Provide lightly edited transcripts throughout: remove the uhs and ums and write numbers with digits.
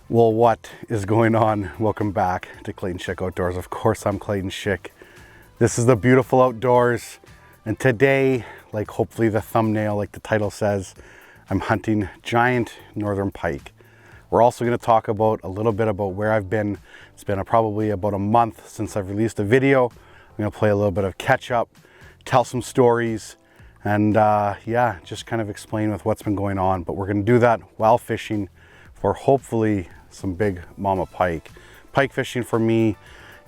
Well, what is going on? Welcome back to Clayton Schick Outdoors. Of course, I'm Clayton Schick. This is the beautiful outdoors. And today, like hopefully the thumbnail, like the title says, I'm hunting giant northern pike. We're also going to talk about a little bit about where I've been. It's been probably about a month since I've released a video. I'm going to play a little bit of catch up, tell some stories, and yeah, just kind of explain with what's been going on. But we're going to do that while fishing for hopefully some big mama pike. Pike fishing for me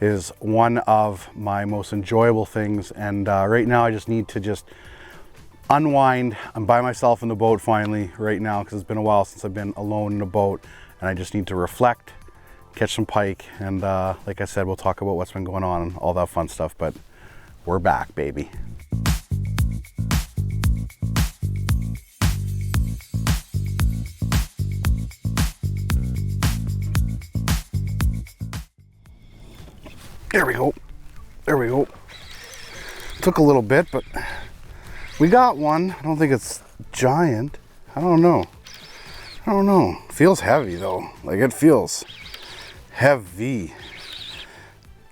is one of my most enjoyable things, and right now I just need to unwind. I'm by myself in the boat finally right now because it's been a while since I've been alone in a boat, and I just need to reflect, catch some pike, and like I said, we'll talk about what's been going on and all that fun stuff. But we're back, baby. There we go. There we go. Took a little bit, but we got one. I don't think it's giant. I don't know. Feels heavy though. Like it feels heavy.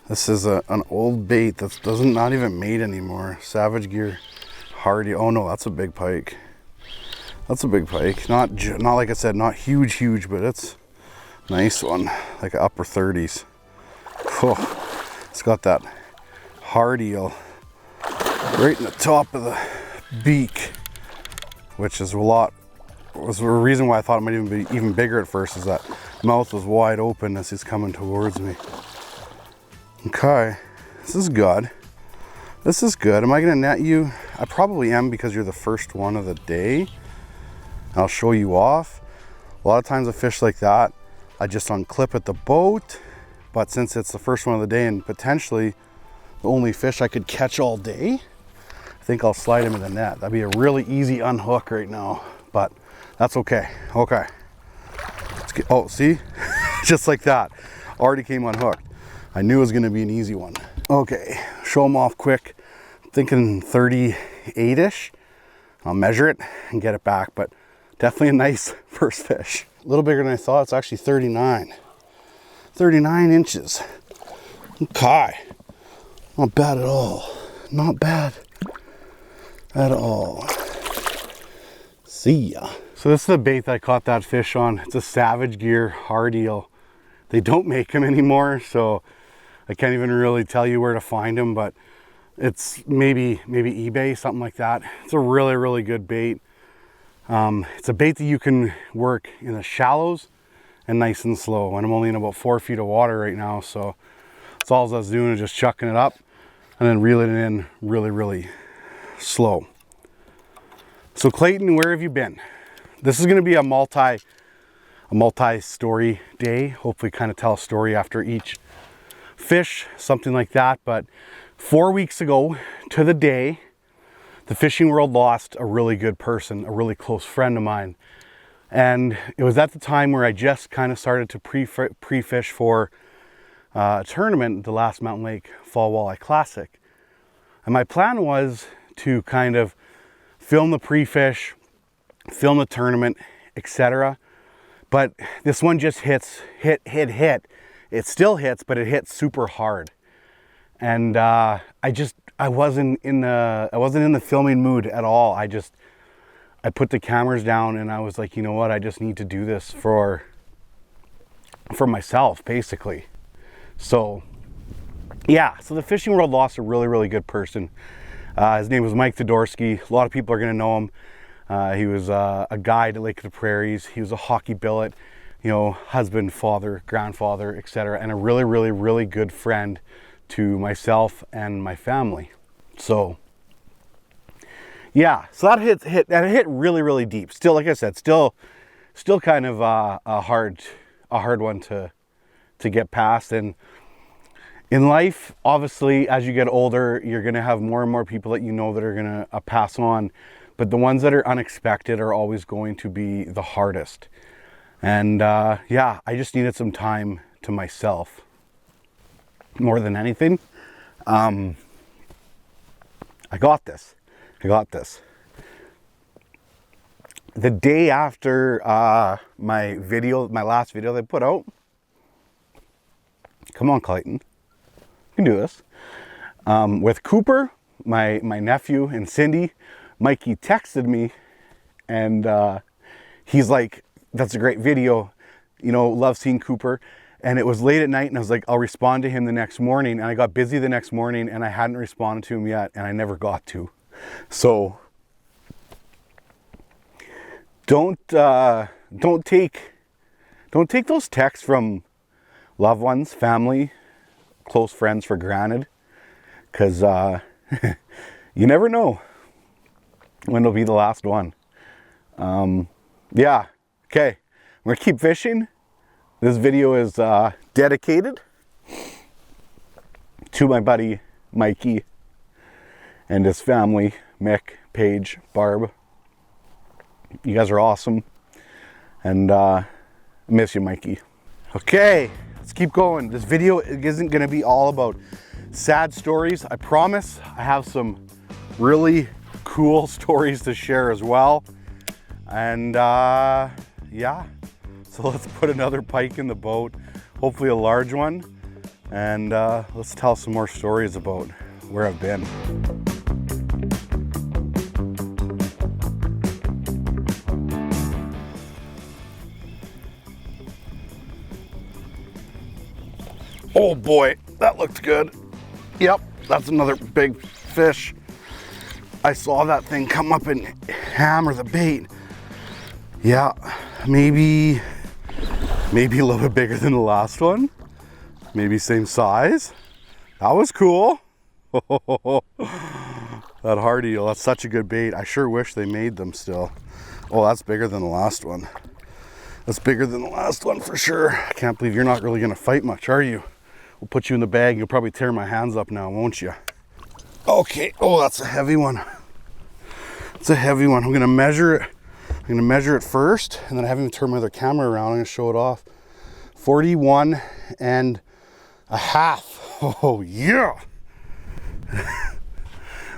This is an old bait that's not even made anymore. Savage Gear Hardy. Oh no, that's a big pike. That's a big pike. Not like I said, not huge, but it's a nice one. Like upper 30s. Oh. It's got that hard eel right in the top of the beak, which is was the reason why I thought it might even be even bigger at first, is that mouth was wide open as he's coming towards me. Okay, this is good. This is good. Am I gonna net you? I probably am, because you're the first one of the day. I'll show you off. A lot of times I fish like that, I just unclip at the boat. But since it's the first one of the day and potentially the only fish I could catch all day, I think I'll slide him in the net. That'd be a really easy unhook right now, but that's okay. Okay. Let's get, oh, see? Just like that. Already came unhooked. I knew it was gonna be an easy one. Okay, show him off quick. I'm thinking 38-ish. I'll measure it and get it back, but definitely a nice first fish. A little bigger than I thought. It's actually 39 inches. Okay. Not bad at all. Not bad at all. See ya. So this is the bait that I caught that fish on. It's a Savage Gear hard eel. They don't make them anymore, so I can't even really tell you where to find them, but it's maybe eBay, something like that. It's a really good bait. It's a bait that you can work in the shallows and nice and slow, and I'm only in about 4 feet of water right now, so that's all I was doing, is just chucking it up and then reeling it in really slow. So Clayton, where have you been? This is going to be a multi-story day. Hopefully kind of tell a story after each fish, something like that. But 4 weeks ago to the day, the fishing world lost a really good person, a really close friend of mine. And it was at the time where I just kind of started to pre-fish for a tournament, the last Mountain Lake Fall Walleye Classic. And my plan was to kind of film the pre-fish, film the tournament, etc. But this one just hit. It still hits, but it hits super hard. And I wasn't in the filming mood at all. I put the cameras down and I was like, you know what, I just need to do this for myself, basically. So yeah, so the fishing world lost a really good person. His name was Mike Todorsky. A lot of people are gonna know him. He was a guide at Lake of the Prairies. He was a hockey billet, you know, husband, father, grandfather, etc., and a really good friend to myself and my family. So yeah, so that hit really deep. Still, like I said, still kind of a hard one to get past. And in life, obviously, as you get older, you're gonna have more and more people that you know that are gonna pass on. But the ones that are unexpected are always going to be the hardest. And yeah, I just needed some time to myself more than anything. I got this. the day after my last video that I put out. Come on, Clayton, you can do this. With Cooper, my nephew, and Cindy, Mikey texted me, and he's like, that's a great video, you know, love seeing Cooper. And it was late at night, and I was like, I'll respond to him the next morning. And I got busy the next morning, and I hadn't responded to him yet, and I never got to. So don't take those texts from loved ones, family, close friends for granted, because you never know when it'll be the last one. Yeah, okay, we're gonna keep fishing. This video is dedicated to my buddy Mikey and his family, Mick, Paige, Barb. You guys are awesome, and I miss you, Mikey. Okay, let's keep going. This video isn't gonna be all about sad stories. I promise I have some really cool stories to share as well. And yeah, so let's put another pike in the boat, hopefully a large one, and let's tell some more stories about where I've been. Oh boy, that looked good. Yep, that's another big fish. I saw that thing come up and hammer the bait. Yeah, maybe a little bit bigger than the last one. Maybe same size. That was cool. That hard eel, that's such a good bait. I sure wish they made them still. Oh, that's bigger than the last one. That's bigger than the last one for sure. I can't believe you're not really gonna fight much, are you? We'll put you in the bag. You'll probably tear my hands up now, won't you? Okay, oh, that's a heavy one. It's a heavy one. I'm gonna measure it. I'm gonna measure it first, and then I haven't even turned my other camera around. I'm gonna show it off. 41 and a half. Oh yeah.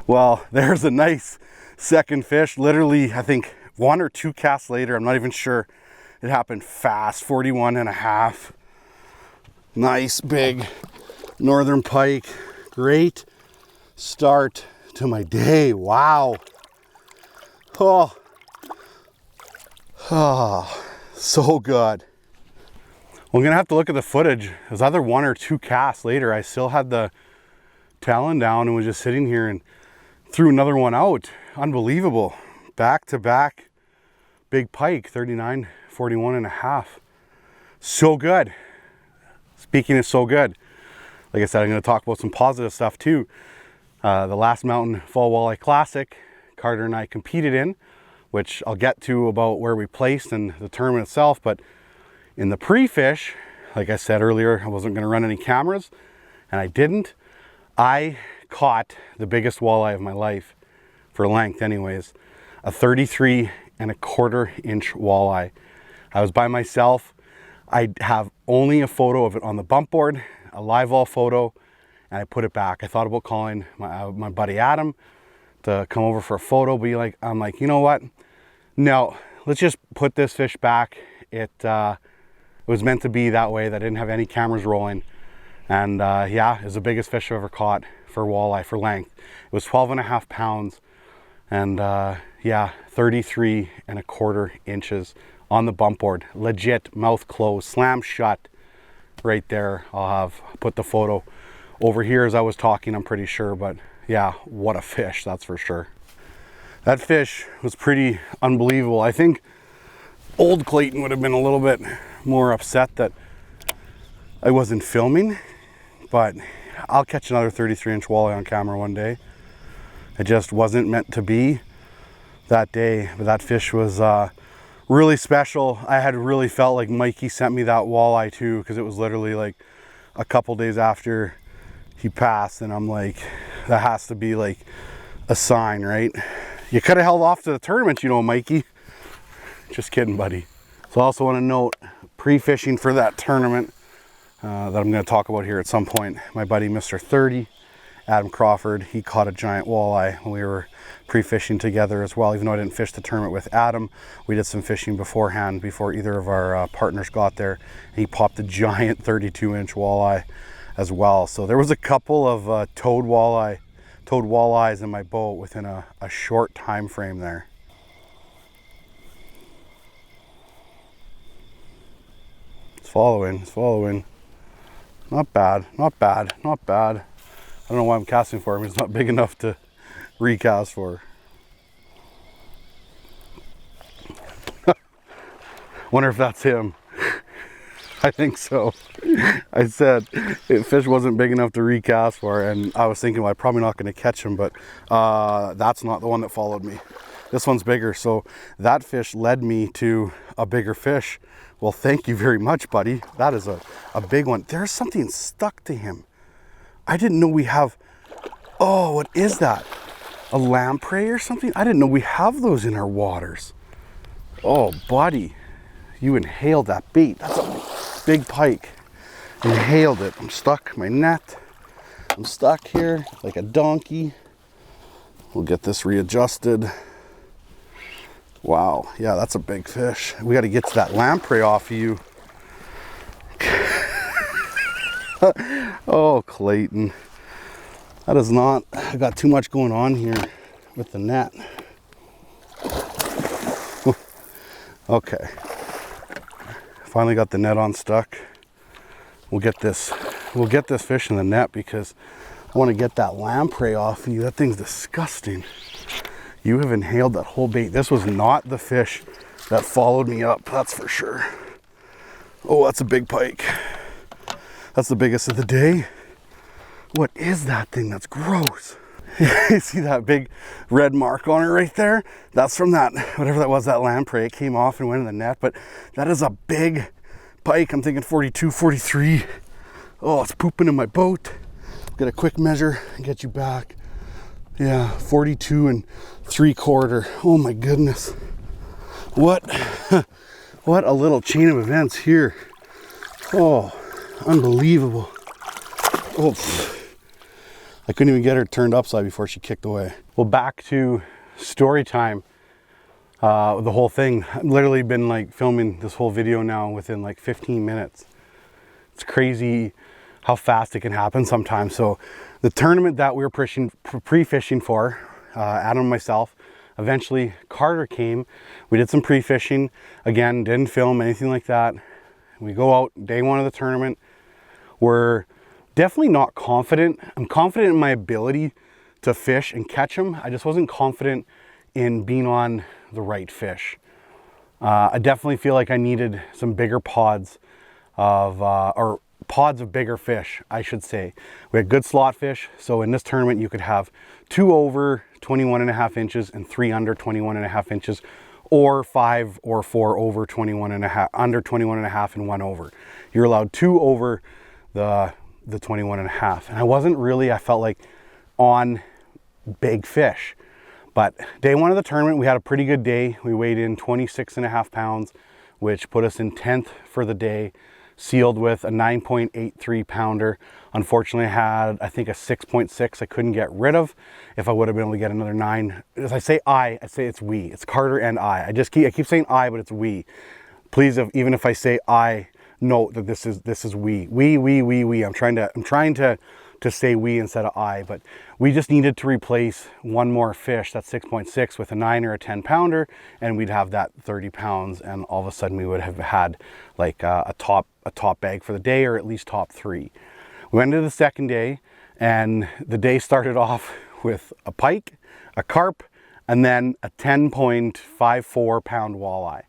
Well, there's a nice second fish. Literally, I think 1 or 2 casts later, I'm not even sure. It happened fast. 41 and a half. Nice big northern pike. Great start to my day. Wow. Oh, so good. Well, I'm gonna have to look at the footage. It was either 1 or 2 casts later. I still had the talon down and was just sitting here and threw another one out. Unbelievable. Back to back big pike, 39, 41 and a half. So good. Speaking of so good, like I said, I'm going to talk about some positive stuff too. The last Mountain Fall Walleye Classic, Carter and I competed in, which I'll get to about where we placed and the tournament itself. But in the pre-fish, like I said earlier, I wasn't going to run any cameras, and I didn't. I caught the biggest walleye of my life, for length anyways, a 33¼ inch walleye. I was by myself. I have only a photo of it on the bump board, a live all photo, and I put it back. I thought about calling my buddy Adam to come over for a photo, but I'm like, you know what? No, let's just put this fish back. It was meant to be that way. That didn't have any cameras rolling. And yeah, it was the biggest fish I've ever caught for walleye for length. It was 12.5 pounds, and yeah, 33¼ inches on the bump board. Legit, mouth closed, slam shut right there. I'll put the photo over here as I was talking, I'm pretty sure, but yeah, what a fish, that's for sure. That fish was pretty unbelievable. I think old Clayton would have been a little bit more upset that I wasn't filming, but I'll catch another 33-inch walleye on camera one day. It just wasn't meant to be that day, but that fish was really special. I had really felt like Mikey sent me that walleye too, because it was literally like a couple days after he passed, and I'm like, that has to be like a sign, right? You could have held off to the tournament, you know, Mikey. Just kidding, buddy. So I also want to note, pre-fishing for that tournament that I'm going to talk about here at some point, my buddy Mr. 30 Adam Crawford, he caught a giant walleye when we were pre-fishing together as well. Even though I didn't fish the tournament with Adam, we did some fishing beforehand before either of our partners got there. He popped a giant 32-inch walleye as well. So there was a couple of toad walleyes in my boat within a short time frame there. It's following. Not bad. I don't know why I'm casting for him. He's not big enough to recast for. Wonder if that's him. I think so. I said fish wasn't big enough to recast for, and I was thinking, well, I'm probably not going to catch him, but that's not the one that followed me. This one's bigger, so that fish led me to a bigger fish. Well, thank you very much, buddy. That is a big one. There's something stuck to him. I didn't know we have, oh, what is that? A lamprey or something? I didn't know we have those in our waters. Oh, buddy, you inhaled that bait. That's a big pike. Inhaled it. I'm stuck, my net. I'm stuck here like a donkey. We'll get this readjusted. Wow, yeah, that's a big fish. We got to get to that lamprey off of you. Oh, Clayton. That is not, I got too much going on here with the net. Okay. Finally got the net unstuck. We'll get this fish in the net because I want to get that lamprey off of you. That thing's disgusting. You have inhaled that whole bait. This was not the fish that followed me up, that's for sure. Oh, that's a big pike. That's the biggest of the day. What is that thing? That's gross. You see that big red mark on it right there? That's from that, whatever that was, that lamprey. It came off and went in the net, but that is a big pike. I'm thinking 42, 43. Oh, it's pooping in my boat. Get a quick measure and get you back. Yeah, 42 3/4. Oh my goodness. What a little chain of events here. Oh, unbelievable. Oh, I couldn't even get her turned upside before she kicked away. Well, back to story time. The whole thing. I've literally been like filming this whole video now within like 15 minutes. It's crazy how fast it can happen sometimes. So the tournament that we were pre-fishing for, Adam and myself, eventually Carter came. We did some pre-fishing. Again, didn't film anything like that. We go out day one of the tournament. We're definitely not confident. I'm confident in my ability to fish and catch them. I just wasn't confident in being on the right fish. I definitely feel like I needed some bigger pods of, or pods of bigger fish, I should say. We had good slot fish. So in this tournament, you could have 2 over 21.5 inches and 3 under 21.5 inches, or 5 or 4 over 21.5, under 21.5 and 1 over. You're allowed 2 over the 21.5. And I wasn't really, I felt like, on big fish. But day one of the tournament, we had a pretty good day. We weighed in 26.5 pounds, which put us in 10th for the day, sealed with a 9.83 pounder. Unfortunately, I had, I think, a 6.6 I couldn't get rid of. If I would have been able to get another 9. As I say I say it's we. It's Carter and I. I keep saying I, but it's we. Please, even if I say I, note that this is we. We. I'm trying to say we instead of I, but we just needed to replace one more fish, that's 6.6, with a 9 or a 10 pounder, and we'd have that 30 pounds, and all of a sudden we would have had like a top bag for the day, or at least top 3. We went into the second day, and the day started off with a pike, a carp, and then a 10.54 pound walleye.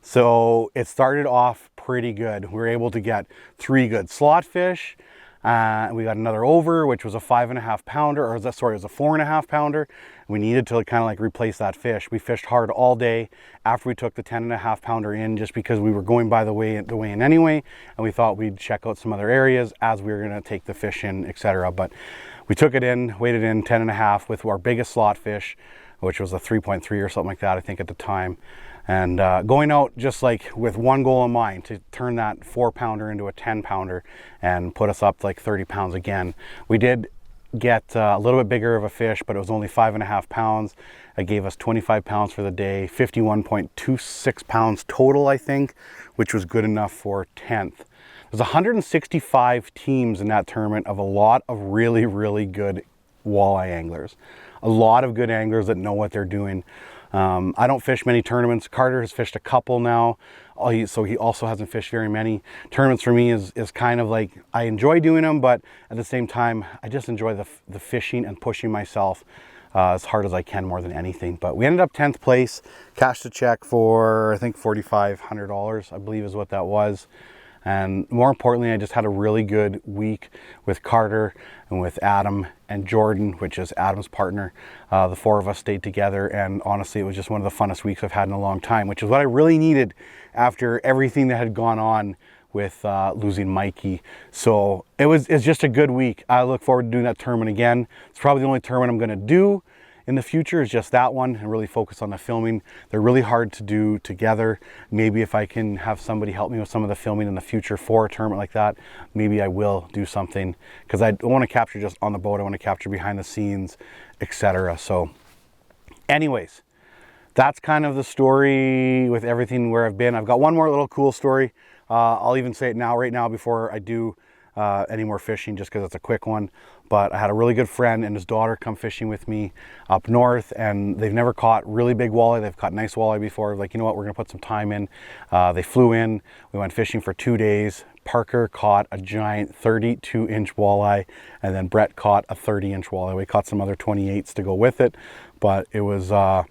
So it started off pretty good. We were able to get 3 good slot fish. We got another over, which was a 5.5 pounder, or it was a 4.5 pounder. We needed to kind of like replace that fish. We fished hard all day after we took the 10.5 pounder in, just because we were going by the weigh in anyway, and we thought we'd check out some other areas as we were going to take the fish in, etc. But we took it in, weighed it in 10.5 with our biggest slot fish, which was a 3.3 or something like that, I think, at the time. And going out just like with one goal in mind, to turn that 4 pounder into a 10 pounder and put us up like 30 pounds again. We did get a little bit bigger of a fish, but it was only 5.5 pounds. It gave us 25 pounds for the day, 51.26 pounds total, I think, which was good enough for 10th. There's 165 teams in that tournament of a lot of really, really good walleye anglers. A lot of good anglers that know what they're doing. I don't fish many tournaments. Carter has fished a couple now, so he also hasn't fished very many. Tournaments for me is kind of like, I enjoy doing them, but at the same time, I just enjoy the fishing and pushing myself as hard as I can more than anything. But we ended up 10th place, cashed a check for, I think, $4,500, I believe is what that was. And more importantly, I just had a really good week with Carter and with Adam and Jordan, which is Adam's partner. The four of us stayed together, and honestly, it was just one of the funnest weeks I've had in a long time, which is what I really needed after everything that had gone on with losing Mikey. So it's just a good week. I look forward to doing that tournament again. It's probably the only tournament I'm going to do in the future, is just that one, and really focus on the filming. They're really hard to do together. Maybe if I can have somebody help me with some of the filming in the future for a tournament like that, maybe I will do something, because I don't want to capture just on the boat. I want to capture behind the scenes, etc. So anyways, that's kind of the story with everything where I've been. I've got one more little cool story. I'll even say it now, right now, before I do any more fishing, just because it's a quick one. But I had a really good friend and his daughter come fishing with me up north, and they've never caught really big walleye. They've caught nice walleye before. Like, you know what, we're gonna put some time in. They flew in, we went fishing for 2 days. Parker caught a giant 32-inch walleye, and then Brett caught a 30-inch walleye. We caught some other 28s to go with it, but it was a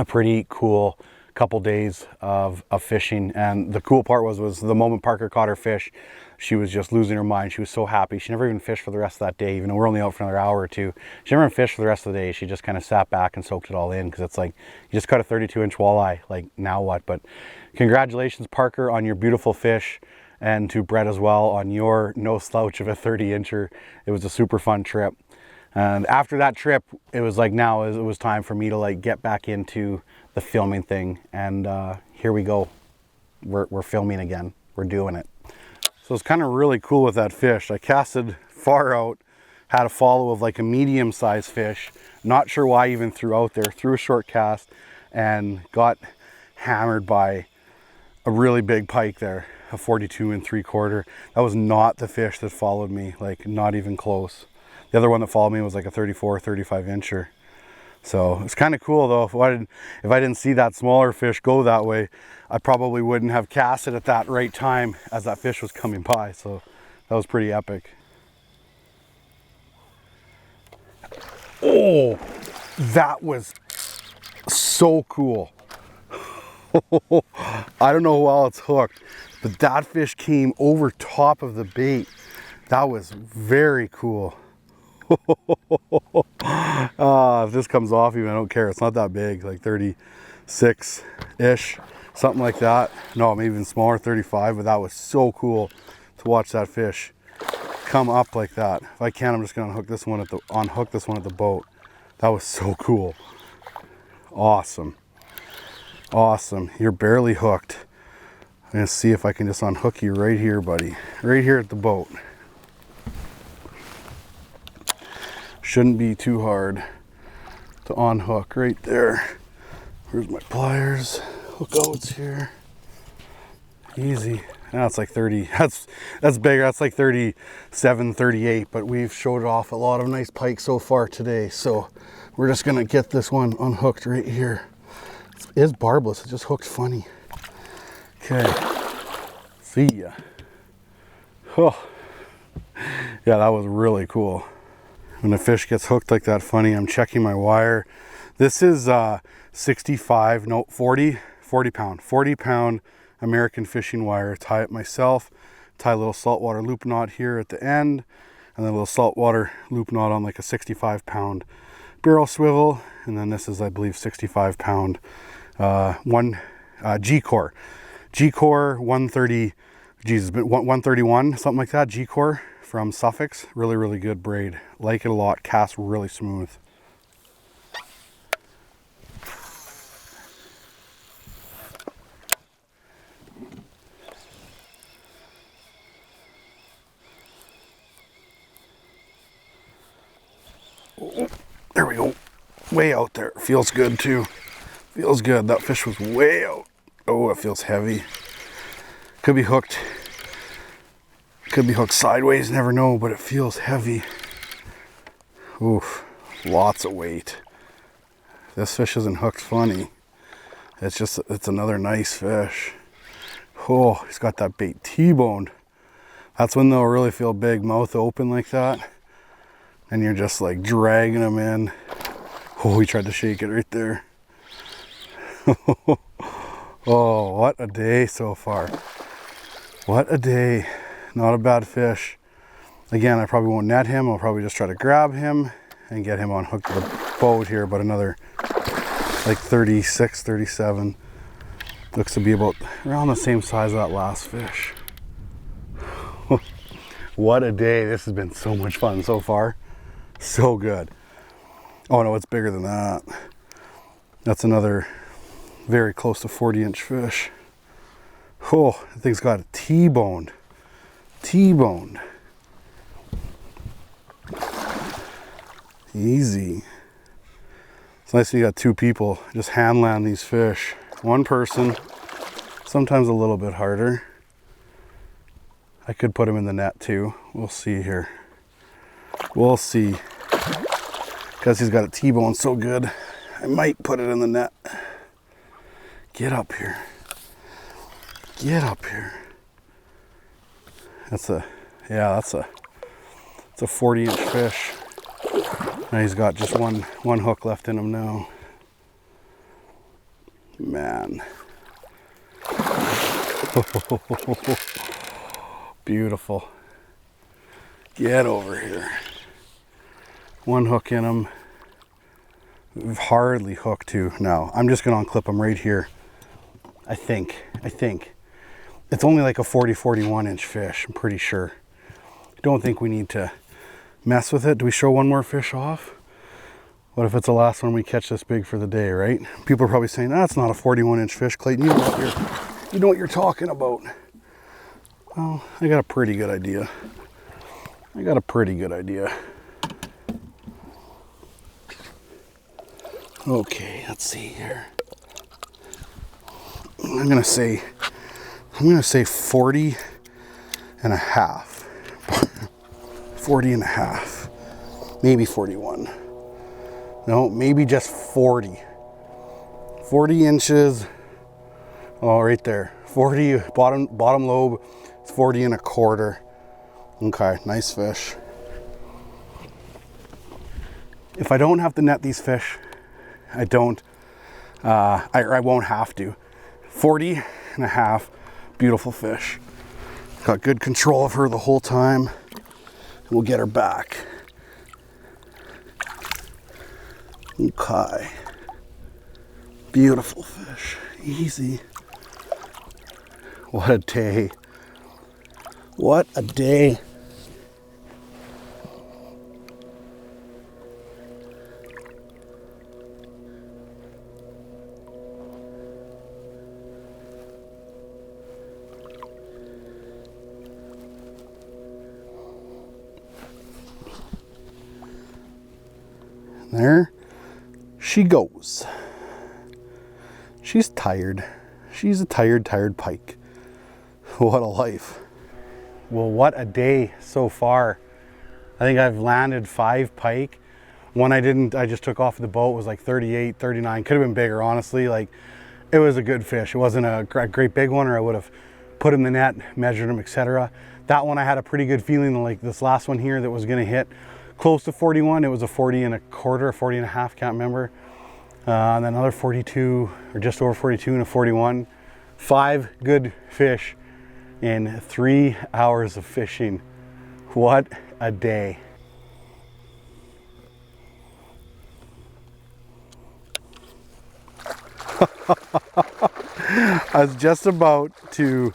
pretty cool couple days of fishing. And the cool part was the moment Parker caught her fish, she was just losing her mind. She was so happy. She never even fished for the rest of that day, even though we're only out for another hour or two. She never even fished for the rest of the day. She just kind of sat back and soaked it all in, because it's like, you just caught a 32-inch walleye, like, now what? But congratulations, Parker, on your beautiful fish, and to Brett as well on your no slouch of a 30-incher. It was a super fun trip. And after that trip, it was like, now it was time for me to like get back into the filming thing. And here we go. We're filming again. We're doing it. So it's kind of really cool with that fish. I casted far out, had a follow of like a medium-sized fish. Not sure why I even threw out there. Threw a short cast and got hammered by a really big pike there, a 42 3/4. That was not the fish that followed me, like not even close. The other one that followed me was like a 34, 35-incher. So it's kind of cool though. If I didn't see that smaller fish go that way, I probably wouldn't have cast it at that right time as that fish was coming by. So that was pretty epic. Oh, that was so cool. I don't know how it's hooked, but that fish came over top of the bait. That was very cool. If this comes off even, I don't care. It's not that big, like 36-ish, something like that. No, maybe even smaller, 35, but that was so cool to watch that fish come up like that. If I can, I'm just gonna unhook this one at the boat. That was so cool. Awesome. Awesome. You're barely hooked. I'm gonna see if I can just unhook you right here, buddy. Right here at the boat. Shouldn't be too hard to unhook right there. Here's my pliers. Hook outs here. Easy. Now it's like 30. That's bigger. That's like 37, 38, but we've showed off a lot of nice pike so far today. So we're just gonna get this one unhooked right here. It is barbless, it just hooked funny. Okay, see ya. Oh, yeah, that was really cool. When the fish gets hooked like that funny, I'm checking my wire. This is 40 pound American fishing wire. Tie it myself, tie a little saltwater loop knot here at the end, and then a little saltwater loop knot on like a 65 pound barrel swivel. And then this is, I believe, 65 pound G-Core 130, Jesus, 131, something like that, G-Core from Sufix. Really, really good braid. Like it a lot, casts really smooth. There we go. Way out there. Feels good too. Feels good. That fish was way out. Oh, it feels heavy. Could be hooked. Could be hooked sideways, never know, but it feels heavy. Oof, lots of weight. This fish isn't hooked funny. It's just, it's another nice fish. Oh, he's got that bait T-boned. That's when they'll really feel big, mouth open like that. And you're just like dragging them in. Oh, he tried to shake it right there. Oh, what a day so far. What a day. Not a bad fish. Again, I probably won't net him. I'll probably just try to grab him and get him on hook to the boat here, but another like 36, 37. Looks to be about around the same size as that last fish. What a day. This has been so much fun so far. So good. Oh no, it's bigger than that. That's another very close to 40-inch fish. Oh, that thing's got a T-boned. T-boned. Easy. It's nice when you got two people just hand land these fish. One person, sometimes a little bit harder. I could put him in the net too. We'll see here. We'll see. Because he's got a T-bone so good, I might put it in the net. Get up here. Get up here. That's a, yeah, it's a 40-inch fish. Now he's got just one hook left in him now. Man. Beautiful. Get over here. One hook in him. We've hardly hooked too. Now, I'm just gonna unclip him right here. I think. It's only like a 41-inch fish, I'm pretty sure. Don't think we need to mess with it. Do we show one more fish off? What if it's the last one we catch this big for the day, right? People are probably saying, that's not a 41-inch fish, Clayton. You know what you're talking about. Well, I got a pretty good idea. Okay, let's see here. I'm gonna say 40 and a half. 40 and a half. Maybe 41. No, maybe just 40. 40 inches. Oh, right there. 40 bottom lobe. It's 40 and a quarter. Okay, nice fish. If I don't have to net these fish, I won't have to. 40 and a half, beautiful fish. Got good control of her the whole time. We'll get her back. Okay. Beautiful fish, easy. What a day. What a day. There she goes. She's tired. She's a tired pike. What a life. Well, what a day so far. I think I've landed 5 pike. One I didn't, I just took off the boat, was like 38, 39. Could have been bigger, honestly. Like, it was a good fish. It wasn't a great big one, or I would have put him in the net, measured him, etc. That one I had a pretty good feeling, like this last one here that was gonna hit close to 41. It was a 40 and a quarter, 40 and a half, can't remember. And then another 42, or just over 42 and a 41. 5 good fish in 3 hours of fishing. What a day. I was just about to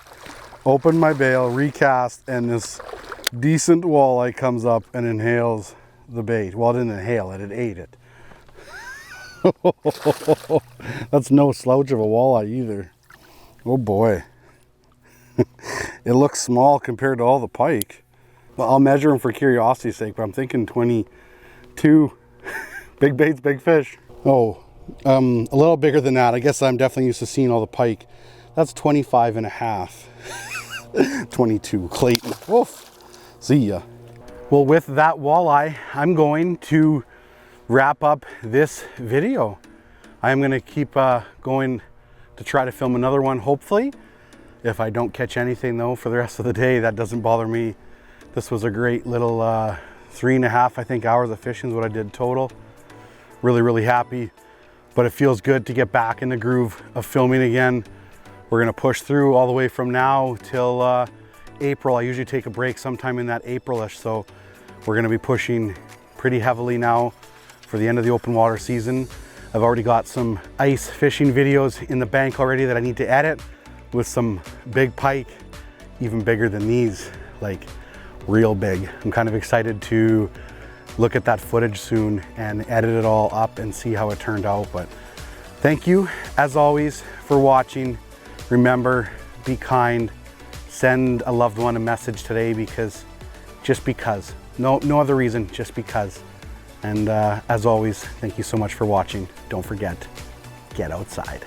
open my bail, recast, and this decent walleye comes up and inhales the bait. Well, it didn't inhale it, it ate it. That's no slouch of a walleye either. Oh boy. It looks small compared to all the pike. Well, I'll measure them for curiosity's sake, but I'm thinking 22 Big baits, big fish. Oh, a little bigger than that. I guess I'm definitely used to seeing all the pike. That's 25 and a half. 22, Clayton. Woof. See ya. Well, with that walleye, I'm going to wrap up this video. I'm gonna keep going to try to film another one, hopefully. If I don't catch anything though for the rest of the day, that doesn't bother me. This was a great little 3.5, I think, hours of fishing is what I did total. Really, really happy. But it feels good to get back in the groove of filming again. We're gonna push through all the way from now till April. I usually take a break sometime in that April-ish, so we're gonna be pushing pretty heavily now for the end of the open water season. I've already got some ice fishing videos in the bank already that I need to edit with some big pike, even bigger than these, like real big. I'm kind of excited to look at that footage soon and edit it all up and see how it turned out. But thank you, as always, for watching. Remember, be kind, send a loved one a message today just because. No other reason, just because. And as always, thank you so much for watching. Don't forget, get outside.